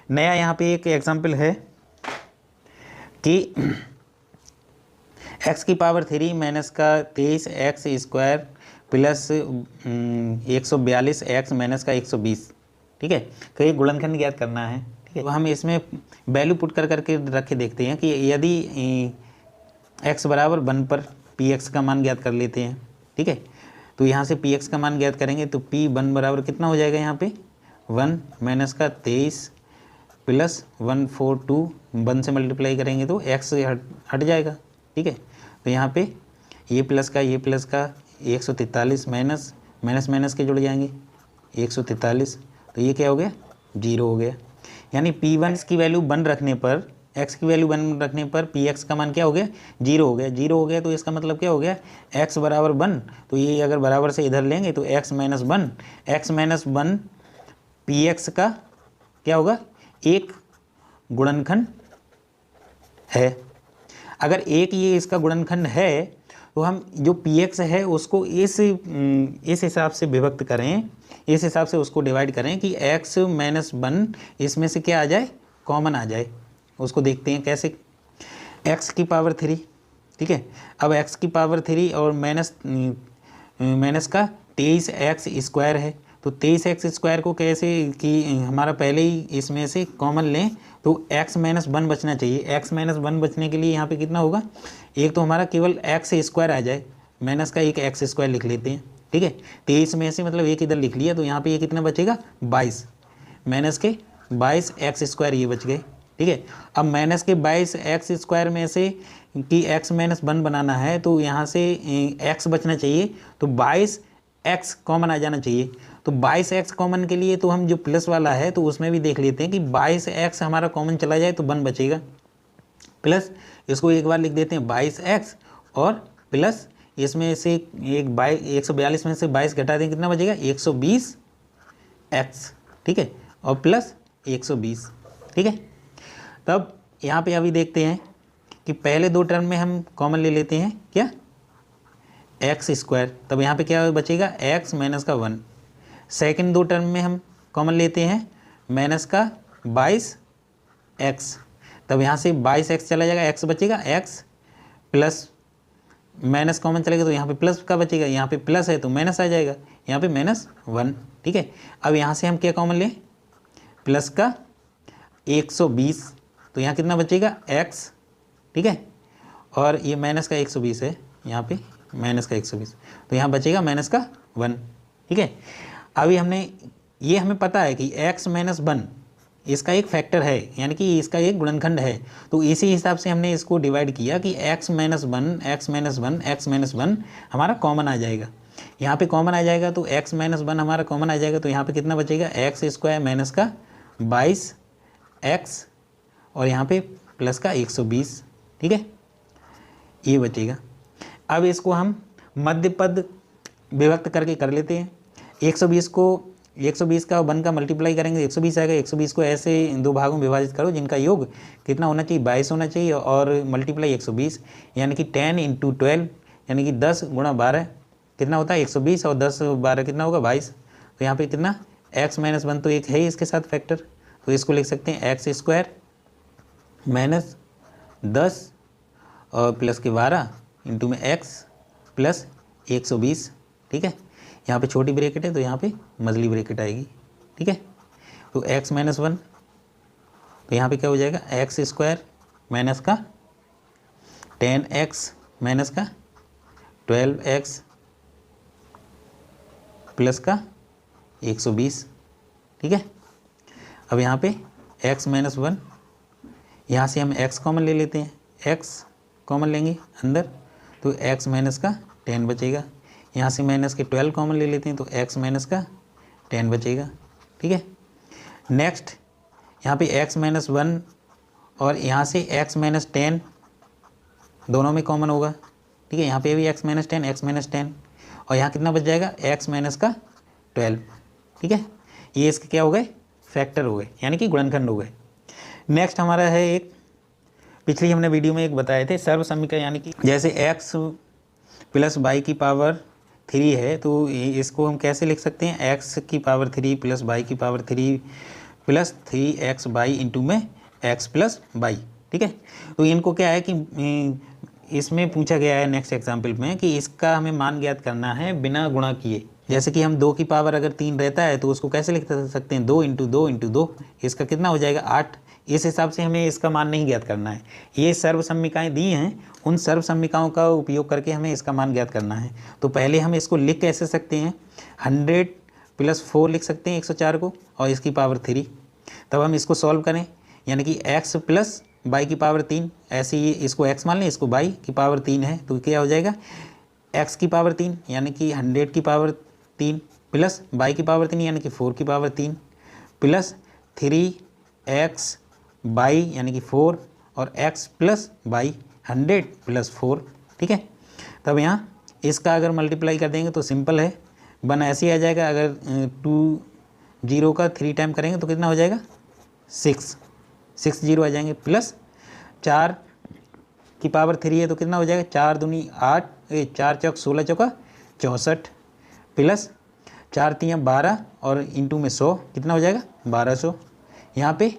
नया यहाँ पे एक एग्जाम्पल है कि x की पावर 3 माइनस का 23 x square plus 142 x minus का 120, ठीक है। तो ये गुणनखंड ज्ञात करना है, ठीक है। तो हम इसमें वैल्यू पुट कर करके रख के देखते हैं कि यदि x बराबर 1 पर px का मान ज्ञात कर लेते हैं, ठीक है। तो यहाँ से px का मान ज्ञात करेंगे तो p1 बराबर कितना हो जाएगा, यहाँ पे 1 माइनस का 23 प्लस 142, 1 से मल्टीप्लाई करेंगे तो x हट जाएगा, ठीक है। तो यहाँ पे ये प्लस का 143 माइनस माइनस माइनस के जुड़ जाएंगे 143, तो ये क्या हो गया, 0 हो गया। यानी p1 की वैल्यू 1 रखने पर, x की वैल्यू 1 रखने पर px का मान क्या हो गया, 0 हो गया। 0 हो गया तो इसका मतलब क्या हो गया, x बराबर 1, तो ये अगर बराबर से इधर लेंगे तो x माइनस 1 px का क्या होगा, एक गुणनखंड है। अगर एक ये इसका गुणनखंड है तो हम जो px है उसको इस हिसाब से विभक्त करें, इस हिसाब से उसको डिवाइड करें कि x माइनस 1 इसमें से क्या आ जाए, कॉमन आ जाए। उसको देखते हैं कैसे, x की पावर 3, ठीक है। अब x की पावर 3 और माइनस का 23 एक्स स्क्वायर है, तो 23 एक्स स्क्वायर को कैसे कि हमारा पहले ही इसमें से कॉमन लें तो x माइनस 1 बचना चाहिए। x माइनस 1 बचने के लिए यहाँ पे कितना होगा, एक तो हमारा केवल एक्स स्क्वायर आ जाए, माइनस का एक एक्स स्क्वायर लिख लेते हैं, ठीक है। 23 में से मतलब एक इधर लिख लिया, तो यहाँ पे ये कितना बचेगा, 22 माइनस के 22 एक्स स्क्वायर ये बच गए, ठीक है। अब माइनस के 22 एक्स स्क्वायर में से कि x माइनस 1 बनाना है तो यहाँ से x बचना चाहिए, तो 22 x कॉमन आ जाना चाहिए। तो 22 x कॉमन के लिए तो हम जो प्लस वाला है तो उसमें भी देख लेते हैं कि 22 x हमारा कॉमन चला जाए तो 1 बचेगा, प्लस इसको एक बार लिख देते हैं 22 x और प्लस इसमें से एक 142 में से 22 घटा दें, कितना बचेगा, 120 x, ठीक है, और प्लस 120, ठीक है। तब यहाँ पे अभी देखते हैं कि पहले दो टर्म में हम कॉमन ले लेते हैं क्या, एक्स स्क्वायर, तब यहाँ पे क्या बचेगा, x माइनस का 1। सेकंड दो टर्म में हम कॉमन लेते हैं माइनस का 22x, तब यहाँ से 22x चला जाएगा, x बचेगा, x प्लस माइनस कॉमन चलेगा तो यहाँ पे प्लस का बचेगा, यहाँ पे प्लस है तो माइनस आ जाएगा, यहाँ पे -1, ठीक है। अब यहाँ से हम क्या कॉमन लें, प्लस का 120, तो यहाँ कितना बचेगा, x, ठीक है, और ये माइनस का 120 है, यहाँ पे माइनस का 120, तो यहाँ बचेगा माइनस का 1, ठीक है। अभी हमें पता है कि x माइनस 1 इसका एक फैक्टर है, यानी कि इसका एक गुणनखंड है, तो इसी हिसाब से हमने इसको डिवाइड किया कि x माइनस 1 हमारा कॉमन आ जाएगा। यहाँ पे कॉमन आ जाएगा तो x माइनस 1 हमारा कॉमन आ जाएगा, तो यहाँ पे कितना बचेगा, एक्स स्क्वायर माइनस का 22x और यहाँ पे प्लस का 120, ठीक है, ये बचेगा। अब इसको हम मध्य पद विभक्त करके कर लेते हैं। 120 का 1 का मल्टीप्लाई करेंगे 120 आएगा। 120 को ऐसे दो भागों में विभाजित करो जिनका योग कितना होना चाहिए, 22 होना चाहिए, और मल्टीप्लाई 120, यानी कि 10 × 12 यानी कि 10 × 12 कितना होता है 120, और 10 12 कितना होगा 22। तो यहाँ पे कितना, x माइनस 1 तो एक है ही इसके साथ फैक्टर, तो इसको लिख सकते हैं एक्स स्क्वायर माइनस 10 और प्लस के 12 इंटू में x प्लस 120, ठीक है। यहाँ पे छोटी ब्रैकेट है तो यहाँ पे मजली ब्रैकेट आएगी, ठीक है। तो x माइनस 1, तो यहाँ पे क्या हो जाएगा, एक्स स्क्वायर माइनस का 10x माइनस का 12x प्लस का 120, ठीक है। अब यहाँ पे x माइनस 1, यहाँ से हम x कॉमन ले लेते हैं, x कॉमन लेंगे अंदर तो x माइनस का 10 बचेगा। यहाँ से माइनस के 12 कॉमन ले लेते हैं तो x माइनस का 10 बचेगा, ठीक है। नेक्स्ट यहाँ पे x माइनस 1 और यहाँ से x माइनस 10 दोनों में कॉमन होगा, ठीक है। यहाँ पे भी x माइनस 10 और यहाँ कितना बच जाएगा, x माइनस का 12, ठीक है। ये इसके क्या हो गए, फैक्टर हो गए, यानी कि गुणनखंड हो गए। नेक्स्ट हमारा है एक, पिछली हमने वीडियो में एक बताए थे सर्व समीकरण, यानी कि जैसे x प्लस y की पावर 3 है तो इसको हम कैसे लिख सकते हैं, x की पावर 3 प्लस y की पावर 3 प्लस 3x/, इंटू में x प्लस वाई। ठीक है, तो इनको क्या है कि इसमें पूछा गया है नेक्स्ट एग्जाम्पल में कि इसका हमें मान ज्ञात करना है बिना गुणा किए। जैसे कि हम 2 की पावर अगर 3 रहता है तो उसको कैसे लिख सकते हैं, 2 इंटू 2 इंटू 2, इसका कितना हो जाएगा 8। इस हिसाब से हमें इसका मान नहीं ज्ञात करना है। ये सर्वसम्मिकाएँ दी हैं, उन सर्वसम्मिकाओं का उपयोग करके हमें इसका मान ज्ञात करना है। तो पहले हम इसको लिख कैसे सकते हैं, 100 + 4 लिख सकते हैं 104 को, और इसकी पावर 3। तब हम इसको सॉल्व करें, यानी कि x प्लस वाई की पावर 3, ऐसे ही इसको x मान लें, इसको वाई की पावर 3 है, तो क्या हो जाएगा x की पावर 3 यानी कि 100 की पावर 3 प्लस वाई की पावर 3 यानी कि 4 की पावर 3 प्लस 3x वाई यानी कि 4 और x प्लस वाई 100 + 4। ठीक है, तब यहाँ इसका अगर मल्टीप्लाई कर देंगे तो सिंपल है, 1 ऐसे ही आ जाएगा। अगर 2 0 का 3 टाइम करेंगे तो कितना हो जाएगा 6 0 आ जाएंगे, प्लस 4 की पावर 3 है तो कितना हो जाएगा 4 दूनी 8, 4 चौक 16 चौका 64, प्लस 4 3 12 और इंटू में 100 कितना हो जाएगा 1200। यहाँ पे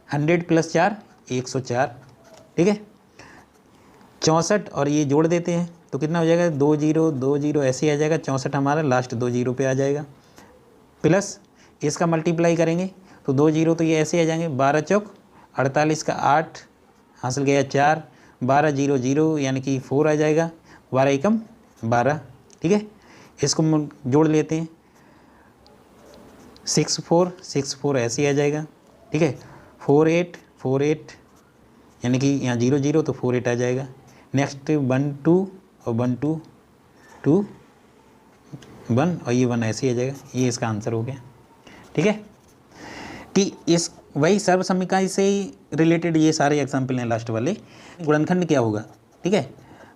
100 + 4 104। ठीक है, 64 और ये जोड़ देते हैं तो कितना हो जाएगा 2 0 2 0 ऐसे ही आ जाएगा, 64 हमारा लास्ट 2 0 पे आ जाएगा, प्लस इसका मल्टीप्लाई करेंगे तो 2 0 तो ये ऐसे आ जाएंगे, 12 चौक 48 का 8 हासिल गया 4, 12 0 0 यानी कि 4 आ जाएगा, 12 एकम 12। ठीक है, इसको जोड़ लेते हैं 6 4 ऐसे ही आ जाएगा। ठीक है, 4 8 यानी कि यहाँ 0 0 तो 4 8 आ जाएगा। नेक्स्ट 1 2 और 1 2 2 1 और ये 1 ऐसे ही आ जाएगा, ये इसका आंसर हो गया। ठीक है, कि इस वही सर्वसम्मिका से रिलेटेड ये सारे एग्जाम्पल हैं लास्ट वाले। गुणनखंड क्या होगा, ठीक है,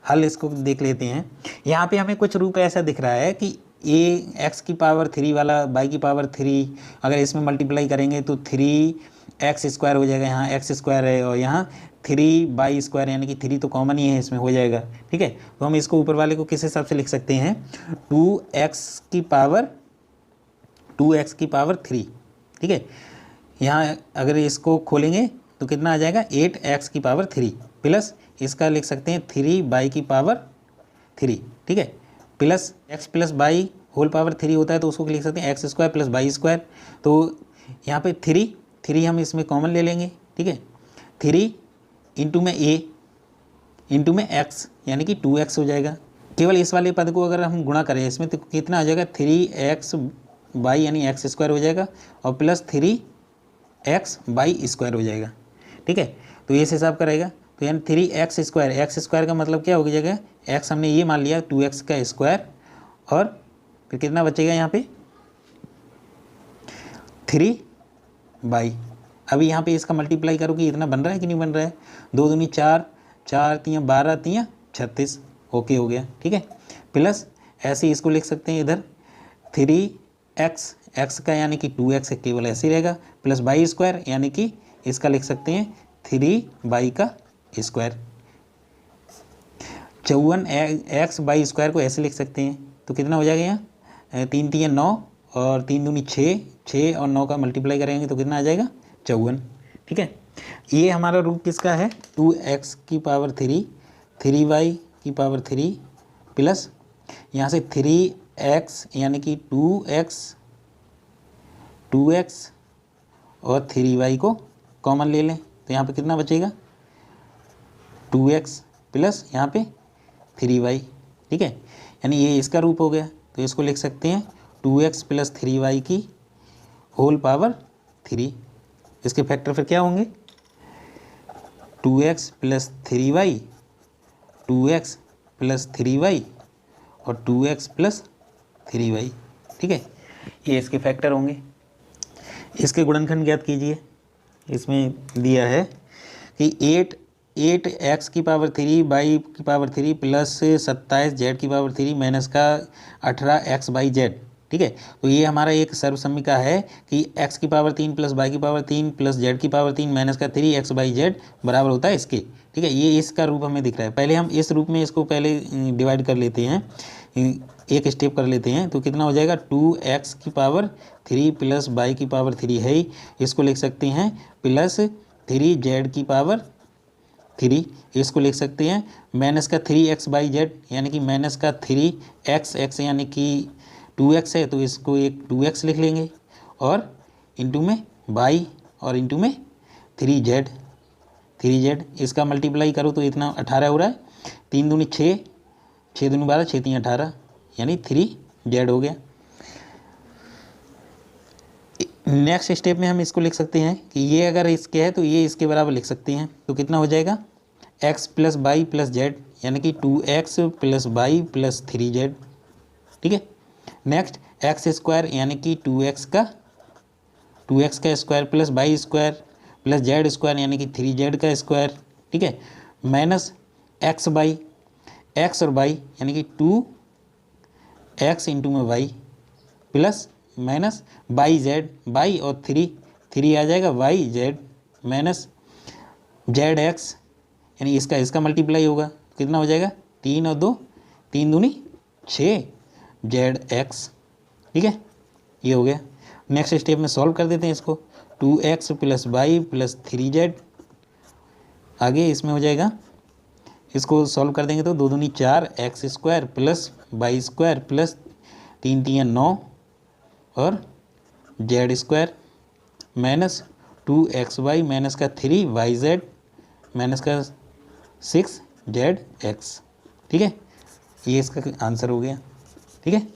हल इसको देख लेते हैं। यहाँ पे हमें कुछ रूप ऐसा दिख रहा है कि a x की पावर 3 वाला y की पावर 3 अगर इसमें मल्टीप्लाई करेंगे तो 3x² हो जाएगा, यहाँ x² है और यहाँ 3y² यानी कि 3 तो कॉमन ही है इसमें, हो जाएगा। ठीक है, तो हम इसको ऊपर वाले को किस हिसाब से लिख सकते हैं, 2x की पावर 3। ठीक है, यहाँ अगर इसको खोलेंगे तो कितना आ जाएगा 8x की पावर 3 प्लस इसका लिख सकते हैं 3y की पावर 3। ठीक है, plus x plus y whole power 3 होता है तो उसको लिख सकते हैं x² + y²। तो यहाँ पे 3 हम इसमें कॉमन ले लेंगे। ठीक है, 3 इंटू में a इंटू में x यानी कि 2x हो जाएगा। केवल इस वाले पद को अगर हम गुणा करें इसमें तो कितना आ जाएगा 3xy यानी x² हो जाएगा और प्लस 3xy² हो जाएगा। ठीक है, तो इस हिसाब का रहेगा, तो यानी 3x² का मतलब क्या हो जाएगा, x हमने ये मान लिया 2x का स्क्वायर और फिर कितना बचेगा यहाँ पे 3y। अभी यहाँ पे इसका मल्टीप्लाई करो कि इतना बन रहा है कि नहीं बन रहा है, 2 दूनी 4 4 3 12 3 36 ओके हो गया। ठीक है, प्लस ऐसे ही इसको लिख सकते हैं इधर 3x का यानी कि 2x केवल ऐसे ही रहेगा, प्लस y² यानी कि इसका लिख सकते हैं 3y का स्क्वायर। 54xy² को ऐसे लिख सकते हैं तो कितना हो जाएगा यहाँ 3 3 9 और 3 दूनी 6 और 9 का मल्टीप्लाई करेंगे तो कितना आ जाएगा 54। ठीक है, ये हमारा रूप किसका है 2x की पावर 3 3y की पावर 3 प्लस यहाँ से 3x यानी कि 2x और 3y को कॉमन ले लें तो यहाँ पे कितना बचेगा 2x प्लस यहाँ पे 3y। ठीक है, यानी ये इसका रूप हो गया, तो इसको लिख सकते हैं 2x + 3y की होल पावर 3। इसके फैक्टर फिर क्या होंगे 2x + 3y 2x + 3y और 2x + 3y। ठीक है, ये इसके फैक्टर होंगे। इसके गुणनखंड ज्ञात कीजिए। इसमें दिया है कि 8x की पावर 3 y की पावर 3 प्लस 27 z की पावर 3 माइनस का 18x/z। ठीक है, तो ये हमारा एक सर्वसम्मिका है कि x की पावर 3 प्लस y की पावर 3 प्लस z की पावर 3 माइनस का 3x/z बराबर होता है इसके। ठीक है, ये इसका रूप हमें दिख रहा है। पहले हम इस रूप में इसको पहले डिवाइड कर लेते हैं एक स्टेप कर लेते हैं तो कितना हो जाएगा 2x की पावर 3 प्लस y की पावर 3 है ही, इसको लिख सकते हैं प्लस 3z की पावर 3, इसको लिख सकते हैं माइनस का 3x/z यानी कि माइनस का 3x यानी कि 2x है तो इसको एक 2x लिख लेंगे और इंटू में y और इंटू में 3z, इसका मल्टीप्लाई करो तो इतना 18 हो रहा है, 3 दूनी 6, 6 दूनी 12, 6 3 18 यानी 3z हो गया। नेक्स्ट स्टेप में हम इसको लिख सकते हैं कि ये अगर इसके है तो ये इसके बराबर लिख सकते हैं, तो कितना हो जाएगा x plus y plus z यानी कि 2x plus y plus 3z, ठीक है। नेक्स्ट एक्स स्क्वायर यानी कि 2x का square plus y square plus z square यानी कि 3z का स्क्वायर, ठीक है, माइनस एक्स और वाई यानी कि 2x इंटू में वाई प्लस माइनस वाई और 3 आ जाएगा y z minus z x यानी इसका मल्टीप्लाई होगा, कितना हो जाएगा 3 और 2 3 दूनी 6 जेड एक्स, ठीक है, ये हो गया। नेक्स्ट स्टेप में सॉल्व कर देते हैं इसको, 2x plus y plus 3z, आगे इसमें हो जाएगा, इसको सॉल्व कर देंगे तो 2 दूनी 4 x square plus y square plus 3 3 9 और Z square minus 2xy minus का 3yz माइनस का 6zx, ठीक है, ये इसका आंसर हो गया, ठीक है।